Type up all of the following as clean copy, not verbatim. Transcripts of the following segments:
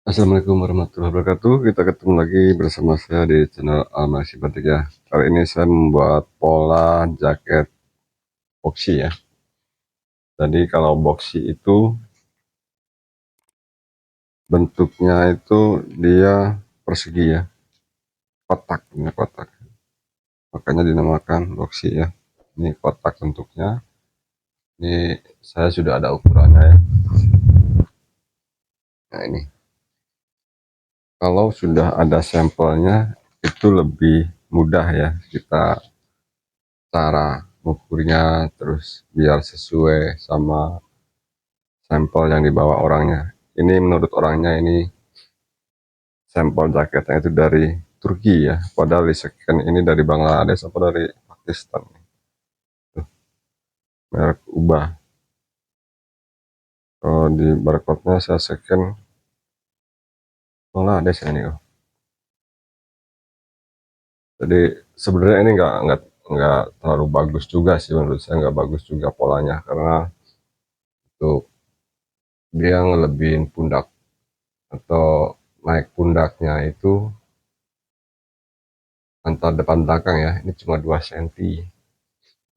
Assalamualaikum warahmatullahi wabarakatuh. Kita ketemu lagi bersama saya di channel Almasih Batik ya. Kali ini saya membuat pola jaket boxy ya. Jadi kalau boxy itu bentuknya itu dia persegi ya, kotak, ini kotak. Makanya dinamakan boxy ya. Ini kotak bentuknya. Ini saya sudah ada ukurannya ya. Nah ini, kalau sudah ada sampelnya itu lebih mudah ya kita cara mengukurnya, terus biar sesuai sama sampel yang dibawa orangnya. Ini menurut orangnya ini sampel jaketnya itu dari Turki ya, padahal di scan ini dari Bangladesh atau dari Pakistan. Tuh, merek ubah. Kalau di barcode-nya saya scan Bangladesh ini oh. Jadi sebenarnya ini nggak terlalu bagus juga sih, menurut saya nggak bagus juga polanya, karena itu dia ngelebihin pundak atau naik pundaknya itu antar depan belakang ya, ini cuma 2 cm,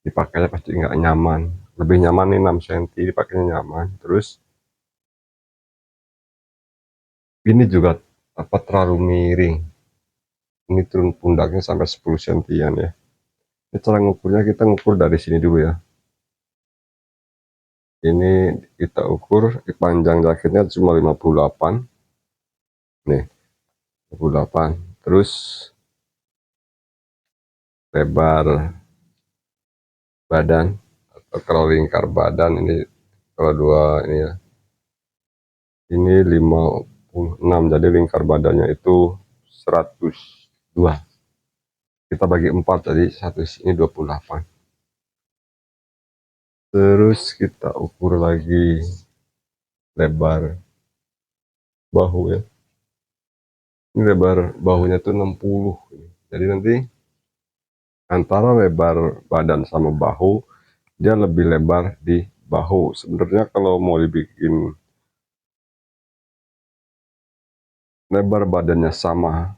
dipakainya pasti nggak nyaman. Lebih nyaman nih 6 cm dipakainya nyaman. Terus ini juga apa, terlalu miring, ini turun pundaknya sampai 10 sentian ya. Ini cara ngukurnya, kita ngukur dari sini dulu ya. Ini kita ukur panjang jaketnya cuma 58 nih, 58. Terus lebar badan atau kalau lingkar badan ini, kalau dua ini ya, ini 56, jadi lingkar badannya itu 102. Kita bagi 4, jadi satu ini 28. Terus kita ukur lagi lebar bahu ya. Ini lebar bahunya tuh 60. Jadi nanti antara lebar badan sama bahu, dia lebih lebar di bahu. Sebenarnya kalau mau dibikin lebar badannya sama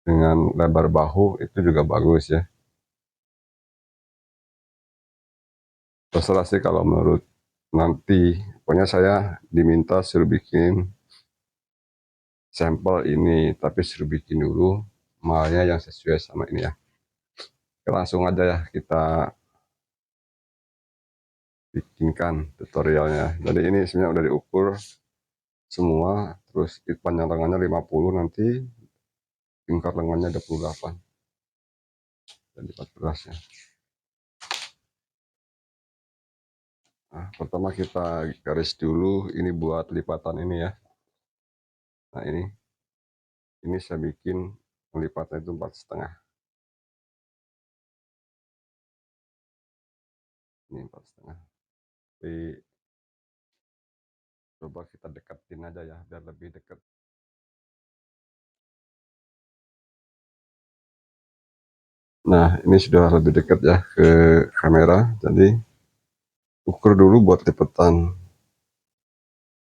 dengan lebar bahu, itu juga bagus ya. Terserah sih kalau menurut nanti. Pokoknya saya diminta suruh bikin sampel ini, tapi suruh bikin dulu malnya yang sesuai sama ini ya. Oke, langsung aja ya kita bikinkan tutorialnya. Jadi ini sebenarnya udah diukur semua, terus panjang lengannya 50, nanti tingkat lengannya 28 jadi 14 ya. Nah, pertama kita garis dulu ini buat lipatan ini ya. Nah ini saya bikin lipatnya itu 4,5. Ini 4,5. Tapi coba kita deketin aja ya biar lebih dekat. Nah ini sudah lebih dekat ya ke kamera, jadi ukur dulu buat lipatan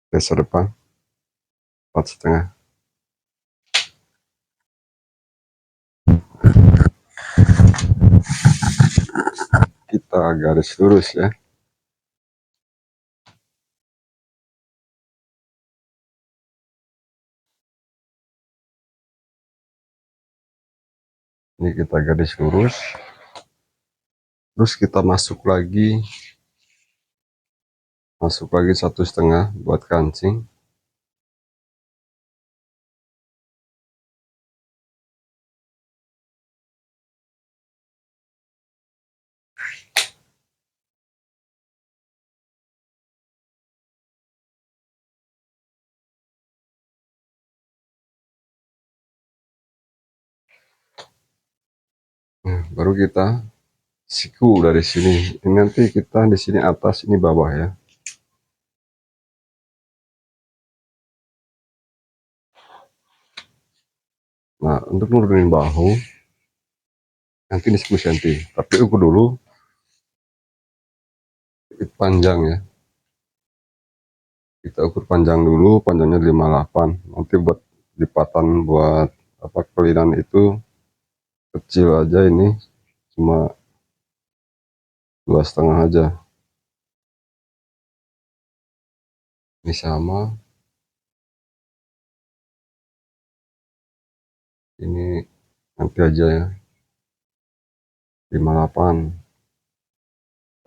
laser depan 4,5. Kita garis lurus ya. Ini kita garis lurus, terus kita masuk lagi 1,5 buat kancing. Nah, baru kita siku dari sini. Ini nanti kita di sini atas, ini bawah ya. Nah untuk nurunin bahu nanti ini 10 cm, tapi ukur dulu panjang ya, Kita ukur panjang dulu, panjangnya 58, nanti buat lipatan buat apa kelinan itu kecil aja, ini cuma 2,5 aja. Ini sama, ini nanti aja ya, 58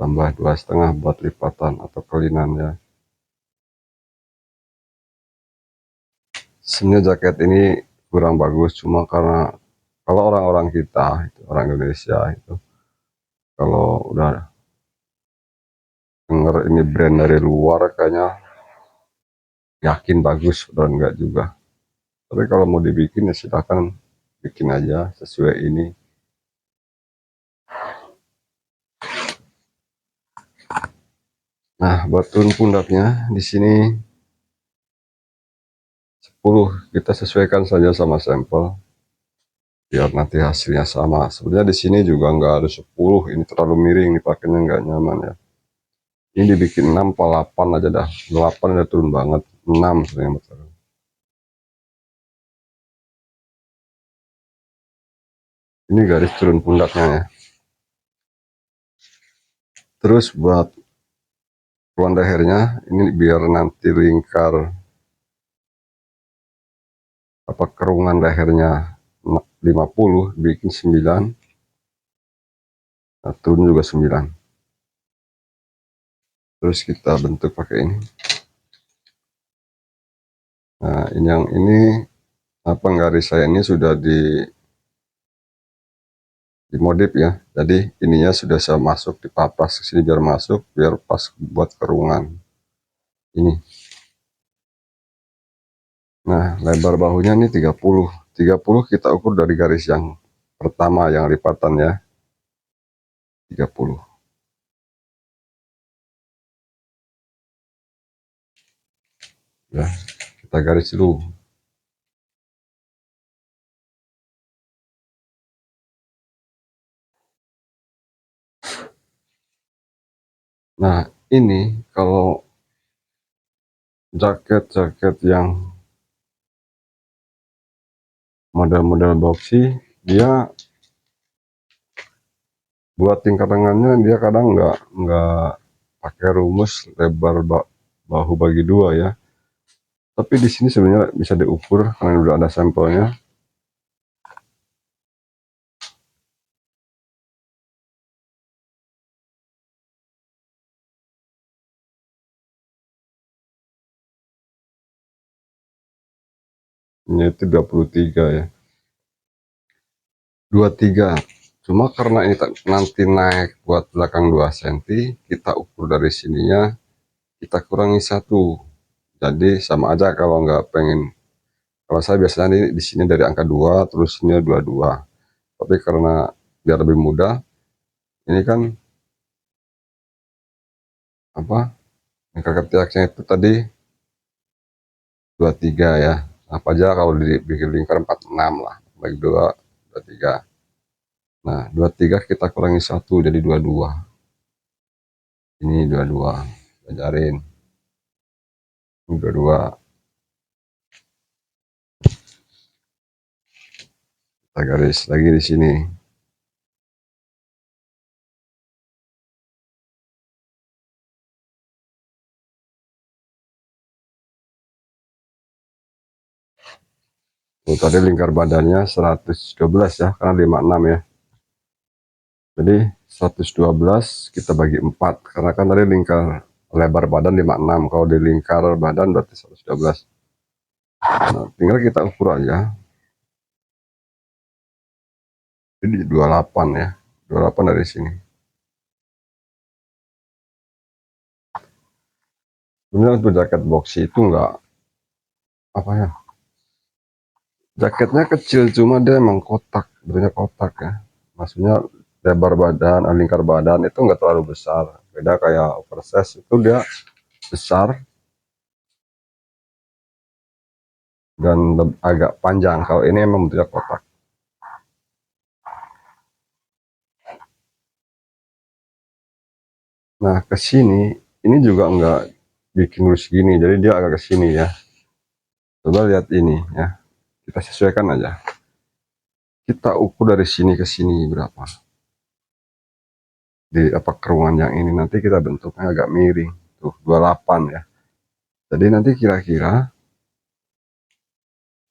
tambah 2,5 buat lipatan atau kelinan ya. Sebenarnya jaket ini kurang bagus, cuma karena kalau orang-orang kita itu, orang Indonesia itu, kalau udah denger ini brand dari luar kayaknya yakin bagus, udah enggak juga. Tapi kalau mau dibikin ya silahkan bikin aja sesuai ini. Nah, buat turun pundaknya di sini 10, kita sesuaikan saja sama sampel biar nanti hasilnya sama. Sebenarnya di sini juga nggak harus 10, ini terlalu miring dipakainya nggak nyaman ya. Ini dibikin 6 atau 8 aja dah. 8 udah turun banget, 6 sebenarnya betul. Ini garis turun pundaknya ya. Terus buat ruang lehernya ini biar nanti lingkar apa kerungan lehernya 50, bikin 9, nah, turun juga 9. Terus kita bentuk pakai ini. Nah, ini yang ini apa garis saya ini sudah dimodif ya. Jadi ininya sudah saya masuk di papas ke sini biar masuk, biar pas buat kerungan ini. Nah, lebar bahunya ini 30. 30 kita ukur dari garis yang pertama yang lipatan ya. 30. Ya, kita garis dulu. Nah, ini kalau jaket-jaket yang model-model boxy, dia buat tingkat lengannya dia kadang nggak pakai rumus lebar bahu bagi dua ya. Tapi di sini sebenarnya bisa diukur karena udah ada sampelnya. Ini itu 23 ya. 23. Cuma karena ini nanti naik buat belakang 2 cm, kita ukur dari sininya, kita kurangi 1. Jadi sama aja kalau nggak pengen. Kalau saya biasanya di sini dari angka 2 terus ini 22. Tapi karena biar lebih mudah, ini kan apa? Angka ketiaknya itu tadi 23 ya. Apa aja kalau dibikin lingkar 46 lah. Bagi 2, 23. Nah, 23 kita kurangi 1 jadi 22. Ini 22. Ajarin. Ini 22. Kita garis lagi di sini. Tuh, tadi lingkar badannya 112 ya, karena 56 ya. Jadi 112 kita bagi 4, karena kan tadi lingkar lebar badan 56, kalau di lingkar badan berarti 112. Nah, tinggal kita ukur aja. Jadi 28 ya, 28 dari sini. Sebenarnya untuk jaket boxy itu enggak apa ya, jaketnya kecil cuma dia emang kotak, bentuknya kotak ya. Maksudnya lebar badan, lingkar badan itu enggak terlalu besar. Beda kayak oversize itu dia besar dan agak panjang. Kalau ini emang bentuknya kotak. Nah, ke sini ini juga enggak bikin lurus gini, jadi dia agak ke sini ya. Coba lihat ini ya, kita sesuaikan aja. Kita ukur dari sini ke sini berapa. Di apa kerungan yang ini nanti kita bentuknya agak miring. Tuh 28 ya. Jadi nanti kira-kira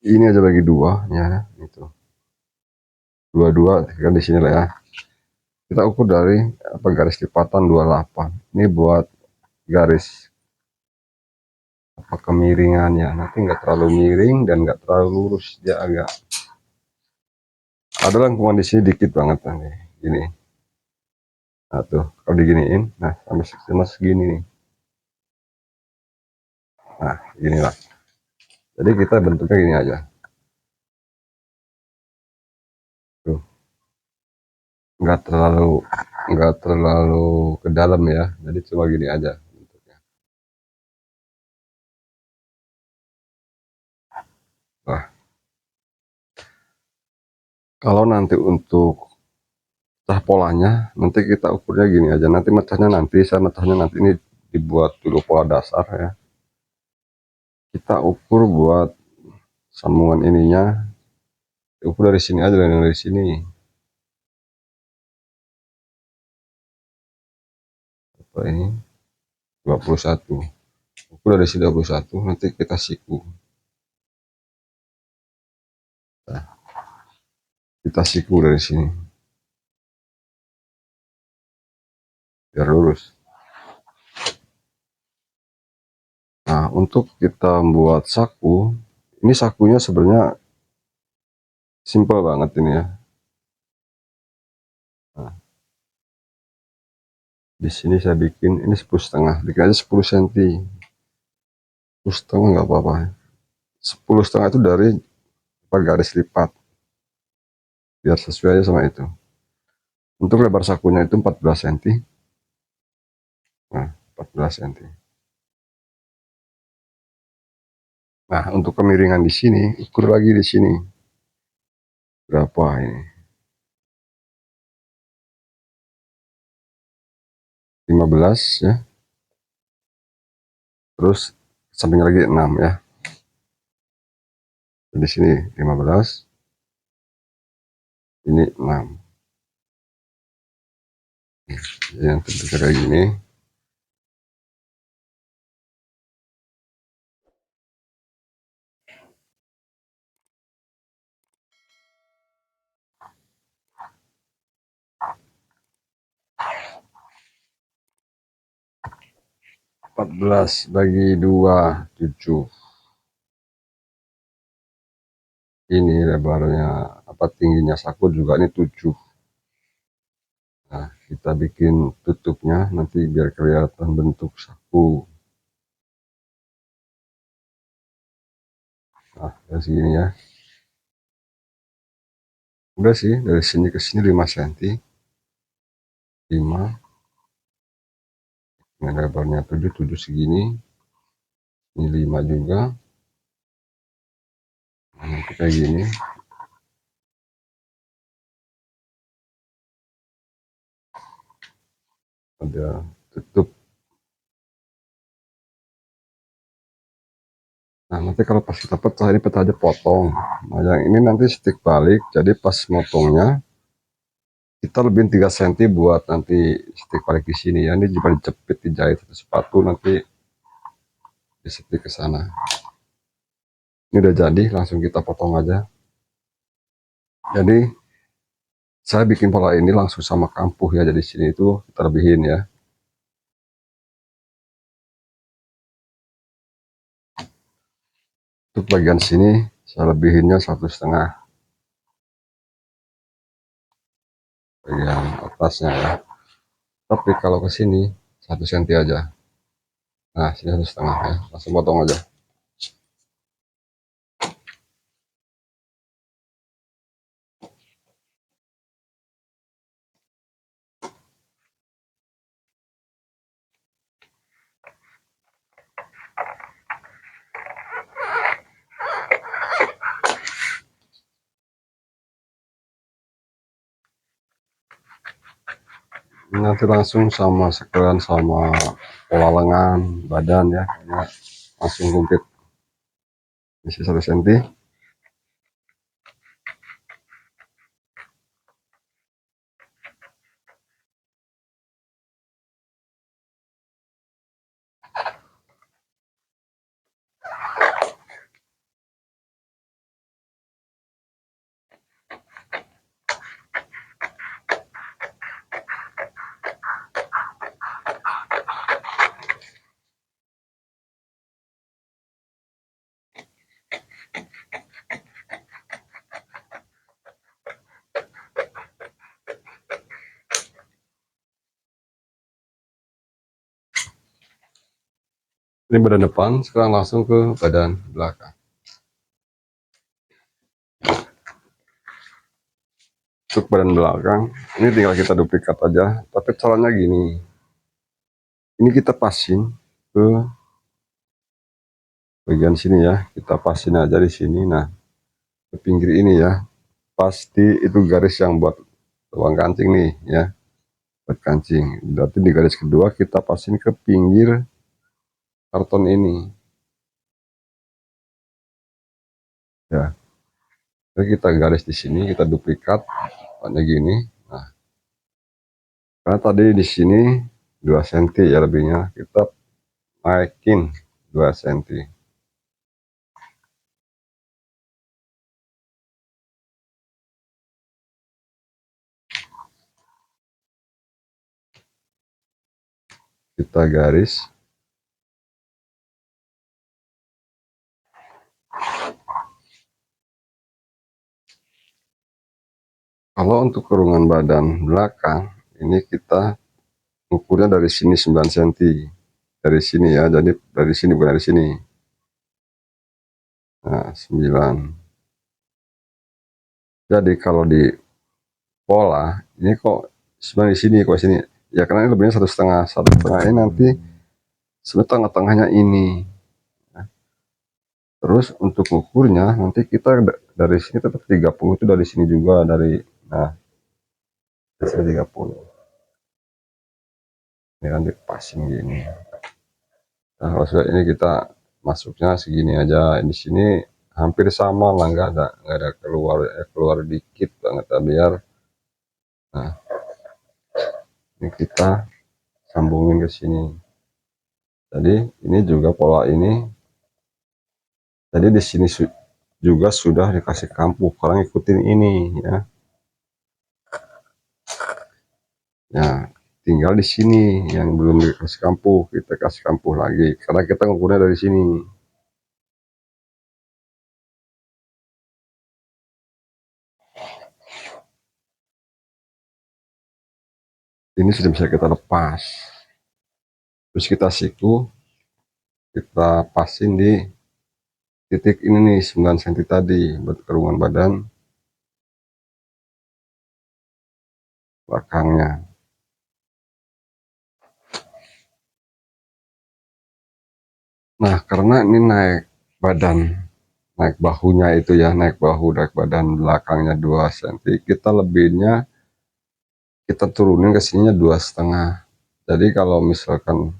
ini aja bagi dua ya, itu. Dua-dua kan di sini lah ya. Kita ukur dari apa garis lipatan 28. Ini buat garis apa kemiringannya. Nanti nggak terlalu miring dan nggak terlalu lurus, dia agak ada lengkungan di sini dikit banget nih. Gini. Nah tuh kalau diginiin, nah sampai segini nih. Nah inilah. Jadi kita bentuknya gini aja. Tuh nggak terlalu ke dalam ya. Jadi cuma gini aja bentuknya. Nah kalau nanti untuk cah polanya, nanti kita ukurnya gini aja. Nanti saya mecahnya nanti ini dibuat dulu pola dasar ya. Kita ukur buat sambungan ininya, ukur dari sini aja, dari sini. Apa ini? 21. Ukur dari sini 21, nanti kita siku. Nah, kita siku dari sini biar lurus. Nah, untuk kita buat saku, ini sakunya sebenarnya simple banget ini ya. Nah, di sini saya bikin ini 10,5, bikin aja 10 cm. 10,5 nggak apa-apa. 10,5 itu dari garis lipat, biar sesuai aja sama itu. Untuk lebar sakunya itu 14 cm. Nah, 14 cm. Nah, untuk kemiringan di sini, ukur lagi di sini. Berapa ini? 15 ya. Terus samping lagi 6 ya. Di sini 15, ini 6. Yang tentunya kayak gini. 14 bagi 2, 7. Ini lebarnya apa tingginya saku juga ini 7. Nah, kita bikin tutupnya nanti biar kelihatan bentuk saku. Nah, dari sini ya. Udah sih, dari sini ke sini 5 cm. 5. Nah, lebarnya 7, 7 segini. Ini 5 juga. Nah, nanti kayak gini. Ada tutup. Nah, nanti kalau pas kita pecah, ini pecah aja potong. Nah, yang ini nanti stick balik, jadi pas motongnya kita lebihin 3 cm buat nanti stick balik di sini ya. Ini juga dijepit, dijahit satu sepatu, nanti disetik ke sana. Ini udah jadi, langsung kita potong aja. Jadi saya bikin pola ini langsung sama kampuh ya, jadi sini itu kita lebihin ya. Untuk bagian sini saya lebihinnya 1,5 bagian atasnya ya. Tapi kalau ke sini 1 cm aja. Nah, sini 1,5 ya. Langsung potong aja. nanti langsung sama sekalian sama pola lengan badan ya, langsung kumplit isi 1 cm. Ini badan depan, sekarang langsung ke badan belakang. Untuk badan belakang ini tinggal kita duplikat aja, tapi caranya gini, ini kita pasin ke bagian sini ya, kita pasin aja di sini. Nah, ke pinggir ini ya, pasti itu garis yang buat lubang kancing nih ya, buat kancing. Berarti di garis kedua kita pasin ke pinggir karton ini ya. Jadi kita garis di sini, kita duplikat pada gini. Nah, karena tadi di sini 2 cm ya lebihnya, kita naikin 2 cm. Kita garis. Kalau untuk kurungan badan belakang ini kita ukurnya dari sini 9 cm, dari sini ya, jadi dari sini bukan dari sini. Nah, 9. Jadi kalau di pola ini kok sebenarnya di sini, kok sini ya, karena ini lebihnya 1,5 ini nanti sebenarnya tengah-tengahnya ini. Terus untuk ukurnya nanti kita dari sini tetap 30, itu dari sini juga, dari nah dari sini 30. Ini kan dipasin gini. Nah, kalau sudah ini kita masuknya segini aja. Di sini hampir sama lah, nggak ada keluar dikit banget ya, biar. Nah, ini kita sambungin ke sini. Jadi ini juga pola ini. Jadi di sini juga sudah dikasih kampuh, sekarang ikutin ini ya. Ya, tinggal di sini yang belum dikasih kampuh, kita kasih kampuh lagi karena kita ngukurnya dari sini. Ini sudah bisa kita lepas, terus kita siku, kita pasin di titik ini nih 9 cm tadi buat kerungan badan belakangnya. Nah, karena ini naik bahunya itu ya, naik badan belakangnya 2 cm, kita lebihnya kita turunin ke sininya 2,5. Jadi kalau misalkan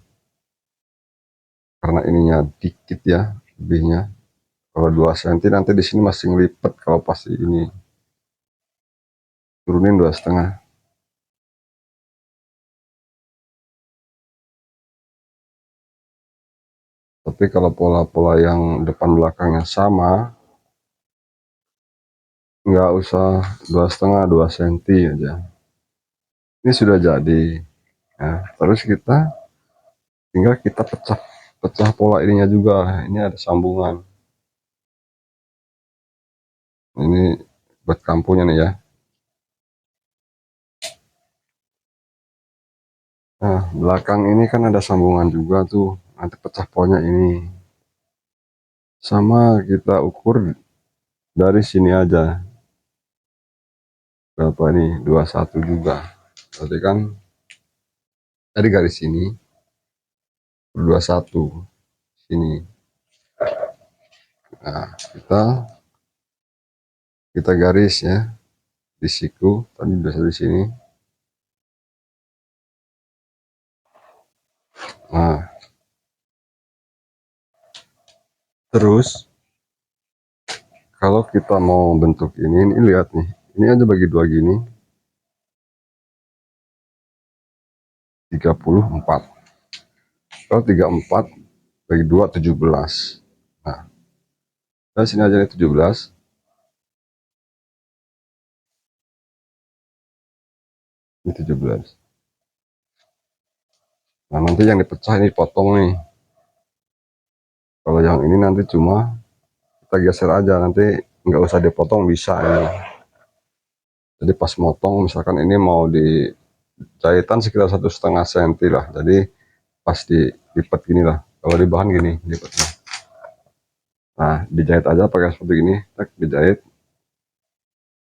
karena ininya dikit ya lebihnya, kalau 2 cm nanti di sini masih ngelipet, kalau pasti ini turunin 2,5. Tapi kalau pola-pola yang depan belakangnya sama, nggak usah 2,5, 2 cm aja. Ini sudah jadi ya. Terus kita tinggal kita pecah pola ininya juga. Ini ada sambungan, ini buat kampuhnya nih ya. Nah, belakang ini kan ada sambungan juga tuh, nanti pecah polanya ini sama kita ukur dari sini aja. Berapa ini? 21 juga. Berarti kan dari garis sini 21 sini. Nah, kita garis ya di siku tadi, biasa di sini. Nah, terus kalau kita mau bentuk ini lihat nih, ini aja bagi dua gini, 34. Kalau 34 bagi dua, 17. Nah, dari sini aja nih 17. Ini 17. Nah, nanti yang dipecah ini potong nih. Kalau yang ini nanti cuma kita geser aja, nanti nggak usah dipotong bisa ini. Jadi pas motong misalkan ini mau di jahitan sekitar 1,5 cm lah, jadi pas dilipat gini lah, kalau di bahan gini lipatnya. Nah, dijahit aja pakai seperti ini, dijahit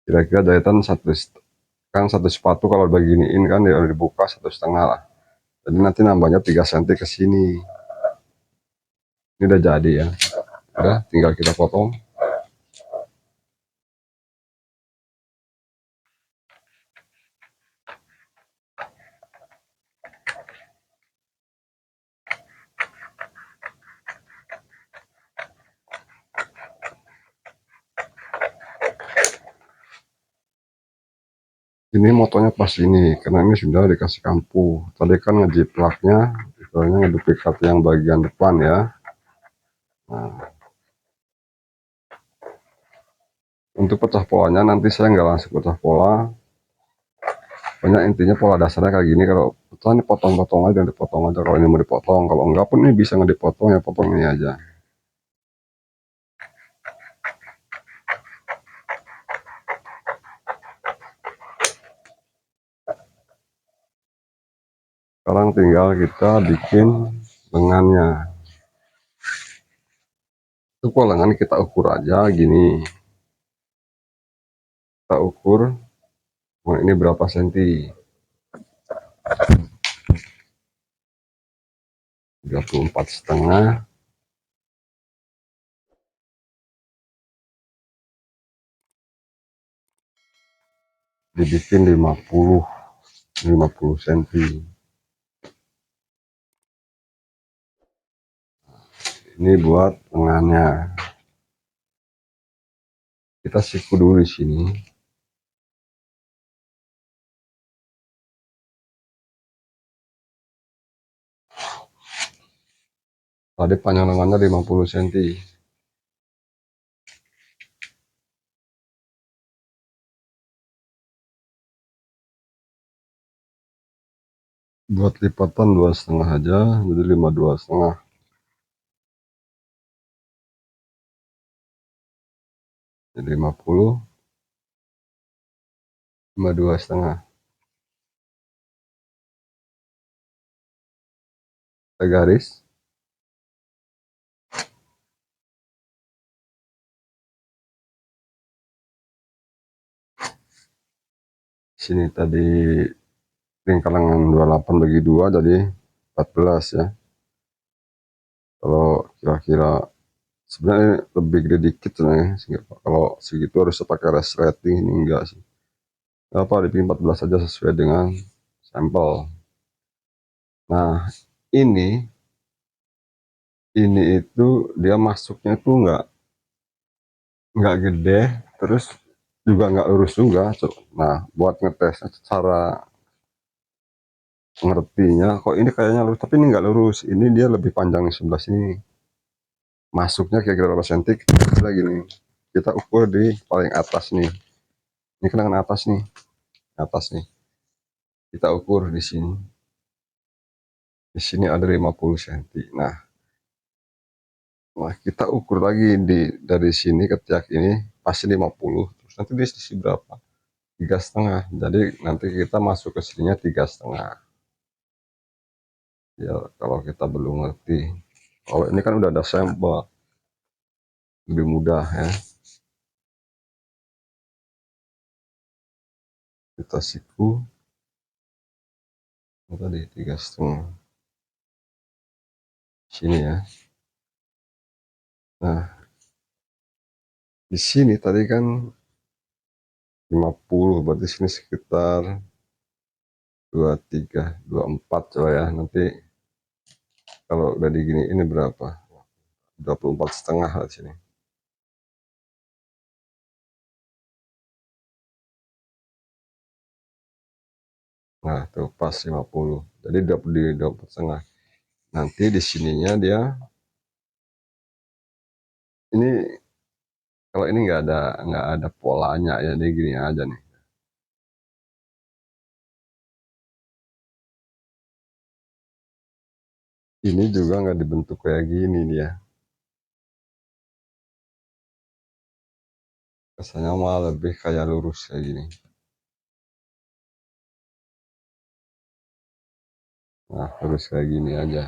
kira-kira jahitan kan satu sepatu kalau beginiin kan ya dibuka 1,5 lah, jadi nanti nambahnya 3 cm ke sini. Ini udah jadi ya, udah tinggal kita potong. Ini motonya pas ini karena ini sudah dikasih kampu, tadi kan ngejiplaknya istilahnya ngeduplikat yang bagian depan ya. Nah, untuk pecah polanya nanti saya nggak langsung pecah pola, pokoknya intinya pola dasarnya kayak gini. Kalau pecah ini potong-potong aja, dipotong aja kalau ini mau dipotong, kalau enggak pun ini bisa nggak dipotong ya, potong ini aja. Sekarang tinggal kita bikin lengannya. Itu kalau lengan kita ukur aja gini, kita ukur ini berapa senti, 34,5, dibikin 50 senti. Ini buat lengannya. Kita siku dulu di sini. Tadi panjang lengannya 50 cm. Buat lipatan 2,5 aja, jadi 52,5. Jadi 50, 52,5. Kita garis. Sini tadi lingkar lengan 28 bagi 2 jadi 14 ya. Kalau kira-kira sebenarnya lebih gede dikit sebenarnya. Kalau segitu harus pakai resleting, ini enggak sih. Apa dibikin 14 saja sesuai dengan sampel. Nah, ini itu dia masuknya tuh nggak gede, terus juga nggak lurus juga. Nah, buat ngetesnya cara ngertinya, kok ini kayaknya lurus tapi ini nggak lurus, ini dia lebih panjang di sebelah sini, masuknya kira-kira berapa senti. Kita gini, kita ukur di paling atas nih, ini kenangan atas nih, atas nih kita ukur di sini ada 50 cm. Nah, kita ukur lagi dari sini ke tiak ini pasti 50, terus nanti di sisi berapa, 3,5. Jadi nanti kita masuk ke sininya 3,5 ya. Kalau kita belum ngerti, kalau ini kan udah ada sampel, lebih mudah ya. Kita siku tadi 3,5 sini ya. Nah, di sini tadi kan 50, berarti sini sekitar 23, 24 coba ya, nanti Kalau udah digini ini berapa? 24,5 lah sini. Nah, tuh pas 50. Jadi di 24,5. Nanti di sininya dia ini, kalau ini nggak ada polanya ya, dia gini aja nih. Ini juga nggak dibentuk kayak gini nih ya. Kesannya malah lebih kayak lurus kayak gini. Nah, lurus kayak gini aja.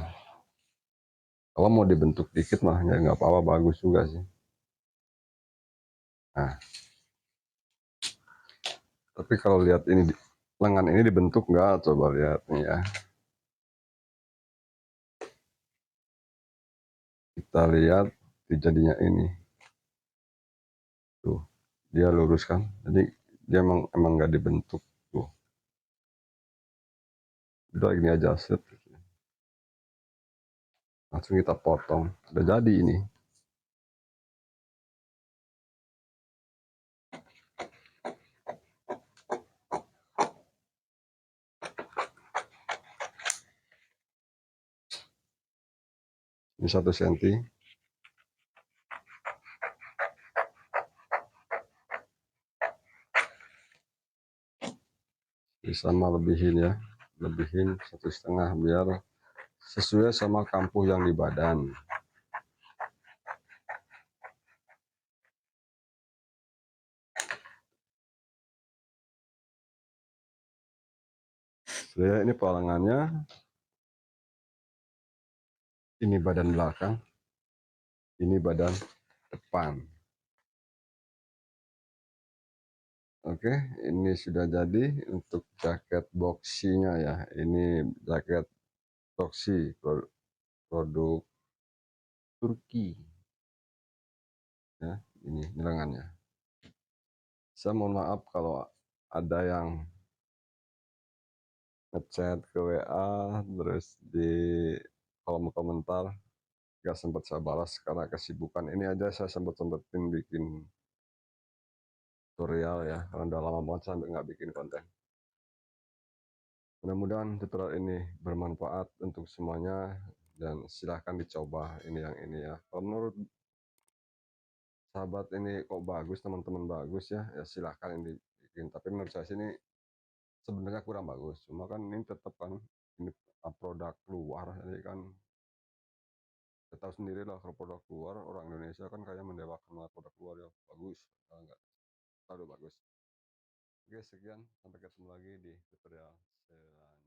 Kalau mau dibentuk dikit mah ya nggak apa-apa, bagus juga sih. Nah, tapi kalau lihat ini lengan ini dibentuk nggak? Coba lihat nih ya. Kita lihat jadinya ini. Tuh, dia lurus kan. Jadi dia emang nggak dibentuk. Tuh, udah gini aja set. Langsung kita potong. Udah jadi ini. Ini 1 senti. Bisa mah lebihin ya. Lebihin 1,5 biar sesuai sama kampuh yang di badan. Saya ini palangannya, ini badan belakang, ini badan depan. Oke, ini sudah jadi untuk jaket boxinya ya. Ini jaket boxy produk Turki ya. Ini lengannya. Saya mohon maaf kalau ada yang ngechat ke WA terus di kolom komentar gak sempat saya balas karena kesibukan. Ini aja saya sempetin bikin tutorial ya, karena udah lama banget saya nggak bikin konten. Mudah-mudahan tutorial ini bermanfaat untuk semuanya dan silahkan dicoba ini yang ini ya. Kalau menurut sahabat ini kok bagus, teman-teman bagus ya, ya silahkan ini bikin. Tapi menurut saya sini sebenarnya kurang bagus. Cuma kan ini tetap kan ini produk luar, jadi kan kita tahu sendiri lah kalau produk luar, orang Indonesia kan kayak mendewakan produk luar ya bagus, enggak terlalu bagus. Oke, sekian, sampai ketemu lagi di tutorial selanjutnya.